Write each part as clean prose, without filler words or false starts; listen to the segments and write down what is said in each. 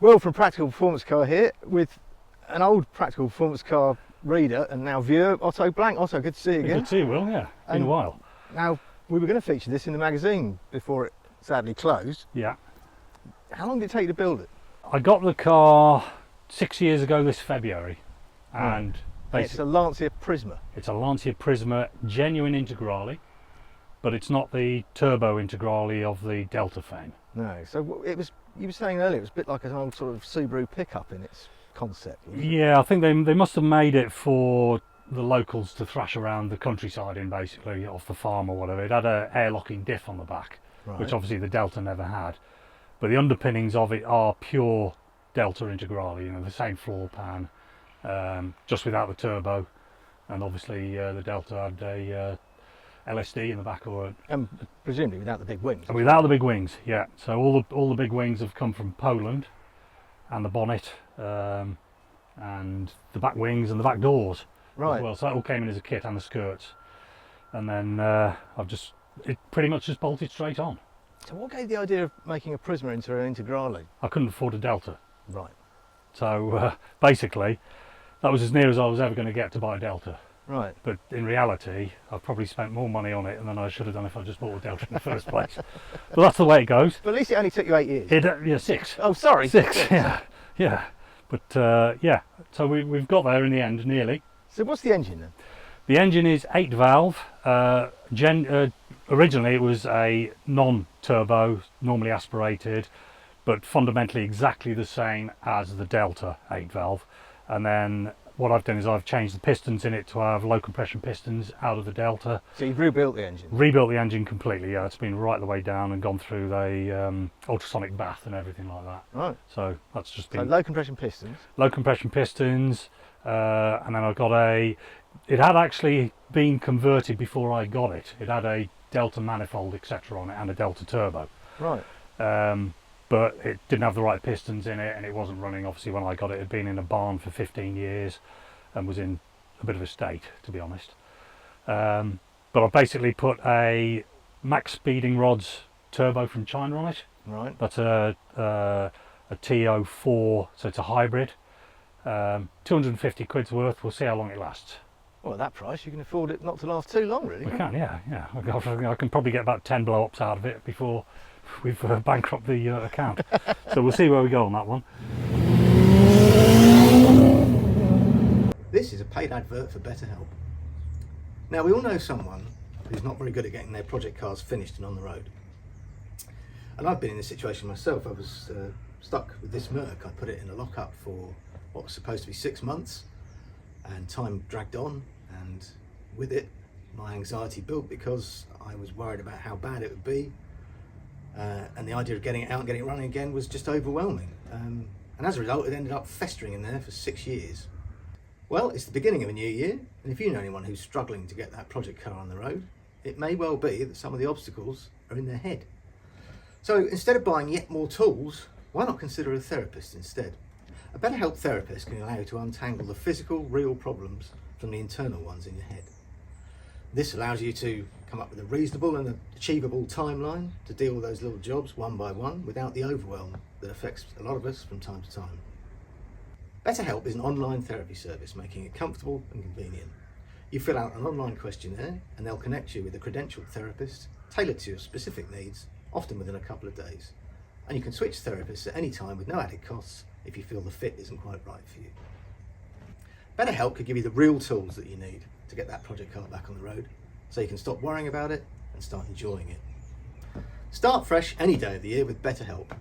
Will from Practical Performance Car here with an old Practical Performance Car reader and now viewer, Otto Blank. Otto, good to see you again. Good to see you, Will, yeah. Been a while. Now, we were going to feature this in the magazine before it sadly closed. Yeah. How long did it take you to build it? I got the car 6 years ago this February, and It's a Lancia Prisma. it's a Lancia Prisma genuine Integrale, but it's not the turbo Integrale of the Delta fame. No, so it was. You were saying earlier it was a bit like an old sort of Subaru pickup in its concept. Wasn't it? Yeah, I think they must have made it for the locals to thrash around the countryside in, basically, off the farm or whatever. It had a air-locking diff on the back, Right. which obviously the Delta never had. But the underpinnings of it are pure Delta Integrale, you know, the same floor pan, just without the turbo. And obviously the Delta had a LSD in the back, or Presumably without the big wings. without the big wings. Yeah, so all the big wings have come from Poland, and the bonnet, and the back wings and the back doors. Right. As well, so that all came in as a kit, and the skirts, and then it pretty much just bolted straight on. So what gave the idea of making a Prisma into an Integrale? I couldn't afford a Delta, Right. so basically that was as near as I was ever going to get to buy a Delta. Right. But in reality, I've probably spent more money on it than I should have done if I just bought a Delta in the first place. But that's the way it goes. But at least it only took you 8 years. Yeah, 6. Oh, sorry. 6. Yeah. But yeah, so we've got there in the end, nearly. So what's the engine then? The engine is 8 valve. Originally it was a non-turbo, normally aspirated, but fundamentally exactly the same as the Delta 8 valve. And then what I've done is I've changed the pistons in it to have low compression pistons out of the Delta. So you've rebuilt the engine? Rebuilt the engine completely, yeah. It's been right the way down and gone through the ultrasonic bath and everything like that. Right. So that's just So been low compression pistons. low compression pistons, and then I've got it had actually been converted before I got it. It had a Delta manifold, etc. on it, and a Delta turbo. Right. But it didn't have the right pistons in it, and it wasn't running. Obviously when I got it, it had been in a barn for 15 years and was in a bit of a state, to be honest. But I've basically put a Max Speeding Rods turbo from China on it. Right. That's a TO4, so it's a hybrid. 250 quid's worth. We'll see how long it lasts. Well, at that price, you can afford it not to last too long, really. We can, yeah. I can probably get about 10 blow-ups out of it before we've bankrupt the account. So we'll see where we go on that one. This is a paid advert for BetterHelp. Now, we all know someone who's not very good at getting their project cars finished and on the road. And I've been in this situation myself. I was stuck with this Merc. I put it in a lockup for what was supposed to be 6 months, and time dragged on, and with it my anxiety built because I was worried about how bad it would be, and the idea of getting it out and getting it running again was just overwhelming, and as a result it ended up festering in there for 6 years. Well, it's the beginning of a new year, and if you know anyone who's struggling to get that project car on the road, it may well be that some of the obstacles are in their head. So instead of buying yet more tools, why not consider a therapist instead? A BetterHelp therapist can allow you to untangle the physical, real problems from the internal ones in your head. This allows you to come up with a reasonable and achievable timeline to deal with those little jobs one by one without the overwhelm that affects a lot of us from time to time. BetterHelp is an online therapy service, making it comfortable and convenient. You fill out an online questionnaire and they'll connect you with a credentialed therapist tailored to your specific needs, often within a couple of days. And you can switch therapists at any time with no added costs if you feel the fit isn't quite right for you. BetterHelp could give you the real tools that you need to get that project car back on the road, so you can stop worrying about it and start enjoying it. Start fresh any day of the year with BetterHelp.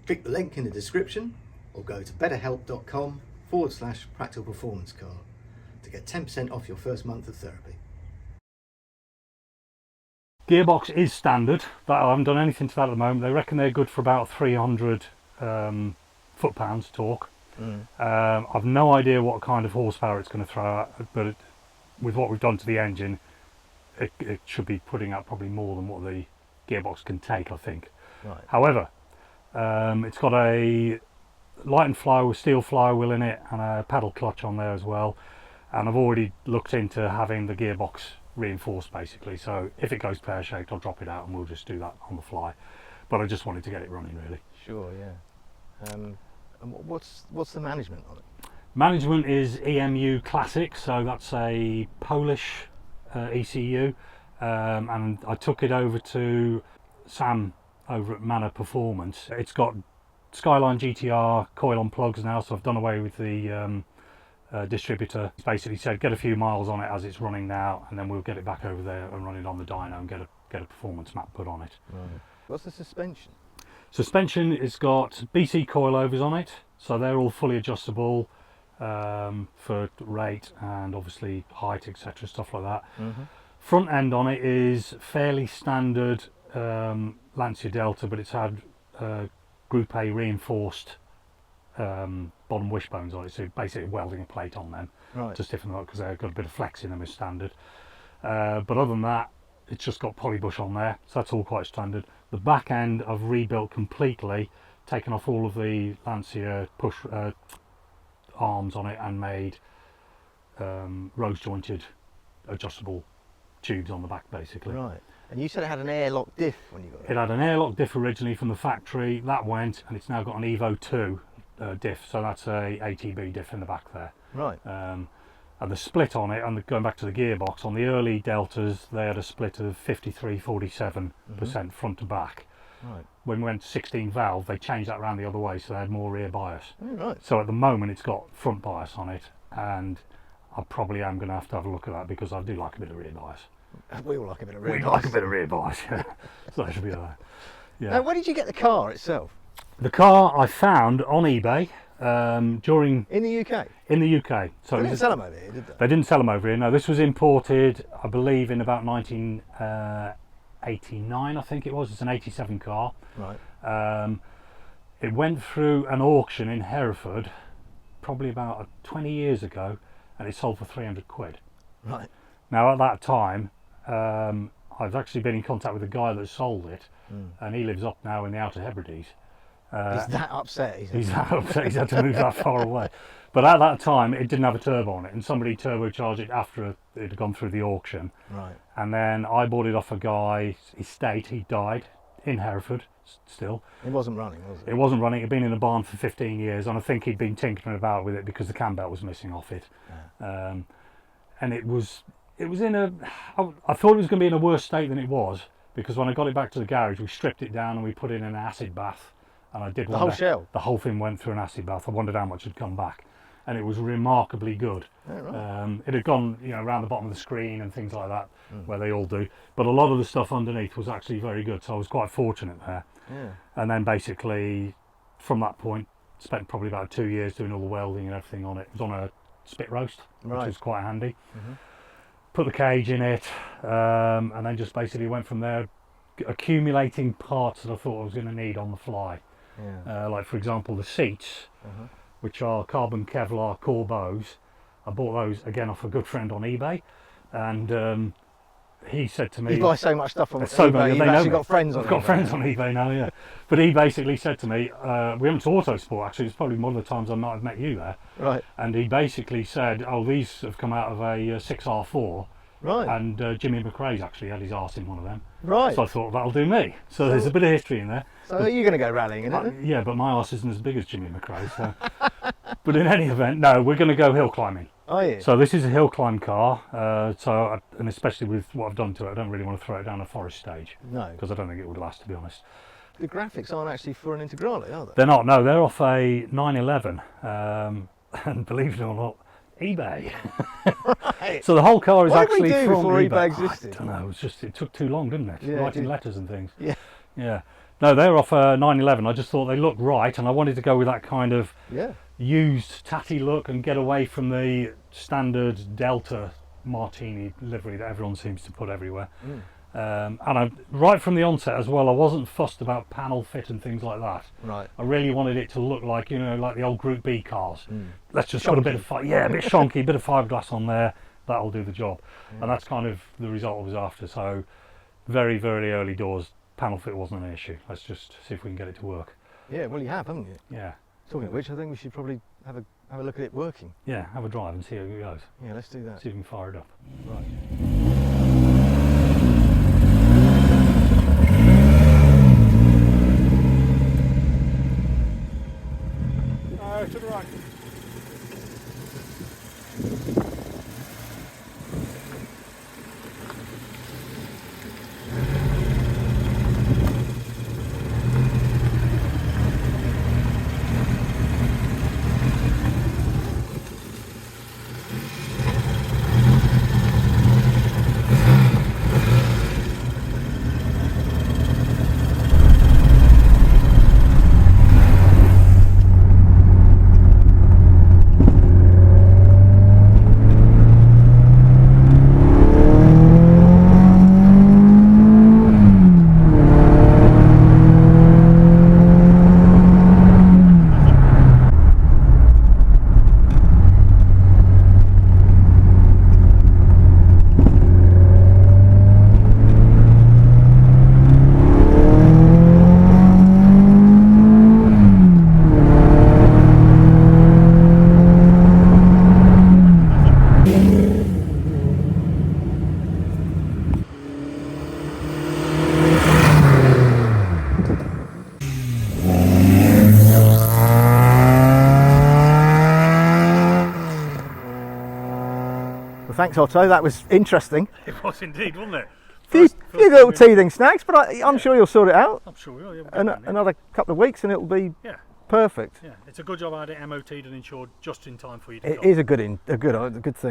Click the link in the description or go to betterhelp.com/practical performance car to get 10% off your first month of therapy. Gearbox is standard. I haven't done anything to that at the moment. They reckon they're good for about 300 foot-pounds torque. I've no idea what kind of horsepower it's going to throw out, but with what we've done to the engine, it should be putting out probably more than what the gearbox can take, I think. Right. However, it's got a light and flywheel, steel flywheel in it, and a paddle clutch on there as well. And I've already looked into having the gearbox reinforced, basically. So if it goes pear-shaped, I'll drop it out and we'll just do that on the fly. But I just wanted to get it running, really. Sure, yeah. And what's the management on it? Management is EMU Classic, so that's a Polish ECU, and I took it over to Sam over at Manor Performance. It's got Skyline GTR coil-on plugs now, so I've done away with the distributor. He's basically said get a few miles on it as it's running now, and then we'll get it back over there and run it on the dyno and get a performance map put on it. Right. What's the suspension? Suspension, it's got BC coilovers on it, so they're all fully adjustable for rate and obviously height, etc., stuff like that. Mm-hmm. Front end on it is fairly standard Lancia Delta, but it's had Group A reinforced bottom wishbones on it, so basically welding a plate on them to stiffen them up because they've got a bit of flex in them as standard. But other than that, it's just got polybush on there, so that's all quite standard. The back end I've rebuilt completely, taken off all of the Lancia push arms on it and made rose jointed adjustable tubes on the back basically. Right. And you said it had an airlock diff when you got it? It had an airlock diff originally from the factory, that went, and it's now got an Evo 2 diff, so that's a ATB diff in the back there. Right. And the split on it, and going back to the gearbox, on the early Deltas they had a split of 53-47% front to back. Right. When we went to 16 valve, they changed that around the other way, so they had more rear bias. Oh, right. So at the moment it's got front bias on it, and I probably am going to have a look at that because I do like a bit of rear bias. We all like a bit of rear bias. We like a bit of rear bias, yeah. So that should be alright. Yeah. Now, where did you get the car itself? The car I found on eBay during In the UK? in the UK. So They it didn't was- sell them over here, did they? They didn't sell them over here. No, this was imported, I believe, in about 1989. I think it was. It's an '87 car. Right. It went through an auction in Hereford, probably about 20 years ago, and it sold for 300 quid. Right. Now at that time, I've actually been in contact with the guy that sold it, and he lives up now in the Outer Hebrides. He's that upset. He's that upset he's had to move that far away. But at that time, it didn't have a turbo on it, and somebody turbocharged it after it had gone through the auction. Right. And then I bought it off a guy's estate. He died in Hereford still. It wasn't running, was it? It wasn't running. It had been in the barn for 15 years, and I think he'd been tinkering about with it because the cam belt was missing off it. Yeah. And it was in a, I thought it was going to be in a worse state than it was, because when I got it back to the garage, we stripped it down and we put it in an acid bath, and I did The whole shell? The whole thing went through an acid bath. I wondered how much had come back, and it was remarkably good. Oh, right. It had gone, around the bottom of the screen and things like that, where they all do, but a lot of the stuff underneath was actually very good, so I was quite fortunate there. Yeah. And then basically from that point, spent probably about 2 years doing all the welding and everything on it. It was on a spit roast, which Right. was quite handy. Put the cage in it, and then just basically went from there, accumulating parts that I thought I was going to need on the fly. Yeah. Like for example the seats, which are carbon Kevlar Corbos. I bought those again off a good friend on eBay, and he said to me, You buy so much stuff on there's so eBay, many, you've they know actually me. got friends on I've got eBay friends now. on eBay now, yeah. But he basically said to me, we went to Autosport actually, it's probably one of the times I might have met you there, Right. and he basically said, oh, these have come out of a 6R4, Right. and Jimmy McRae's actually had his arse in one of them. Right. So I thought, that'll do me. So there's a bit of history in there. So you're going to go rallying, isn't it? Yeah, but my arse isn't as big as Jimmy McRae, so. But in any event, no, we're going to go hill climbing. Are you? So this is a hill climb car, and especially with what I've done to it, I don't really want to throw it down a forest stage, No. because I don't think it would last, to be honest. The graphics aren't actually for an Integrale, are they? They're not, no, they're off a 911, and believe it or not, eBay. Right. So the whole car is What did we actually do from before eBay I existed? don't know, it took too long, didn't it? Yeah, it Writing did. letters and things. Yeah. Yeah. No, they're off a 911. I just thought they looked right, and I wanted to go with that kind of Yeah. used tatty look and get away from the standard Delta Martini livery that everyone seems to put everywhere. And right from the onset as well, I wasn't fussed about panel fit and things like that. Right. I really wanted it to look like, like the old Group B cars. Let's just put a bit of a bit shonky, bit of fiberglass on there. That'll do the job. And that's kind of the result I was after. So very, very early doors, panel fit wasn't an issue. Let's just see if we can get it to work. Yeah, well, you have, haven't you? Yeah. Talking of which, I think we should probably have a look at it working. Yeah, have a drive and see how it goes. Yeah, let's do that. See if we can fire it up. Right. Right. Well, thanks, Otto. That was interesting. It was indeed, wasn't it? Few First little time teething snags, but I'm sure you'll sort it out. I'm sure we will. Yeah, we'll get down there. Another couple of weeks and it'll be Yeah, perfect. yeah. It's a good job I had it MOT'd and insured just in time for you to It go. is a good thing,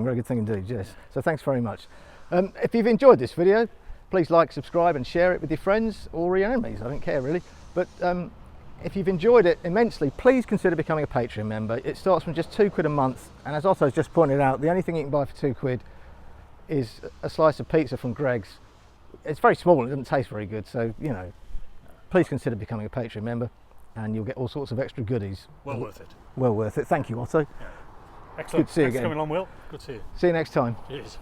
very good thing indeed, yes. So thanks very much. If you've enjoyed this video, please like, subscribe and share it with your friends or your enemies. I don't care really. But if you've enjoyed it immensely, please consider becoming a Patreon member. It starts from just £2 a month, and as Otto's just pointed out, the only thing you can buy for £2 is a slice of pizza from Greg's. It's very small and it doesn't taste very good, so you know, please consider becoming a Patreon member and you'll get all sorts of extra goodies. Well worth it. Well worth it. Thank you, Otto. Excellent. Good to see you Thanks again. for coming on, Will. Good to see you. See you next time. Cheers.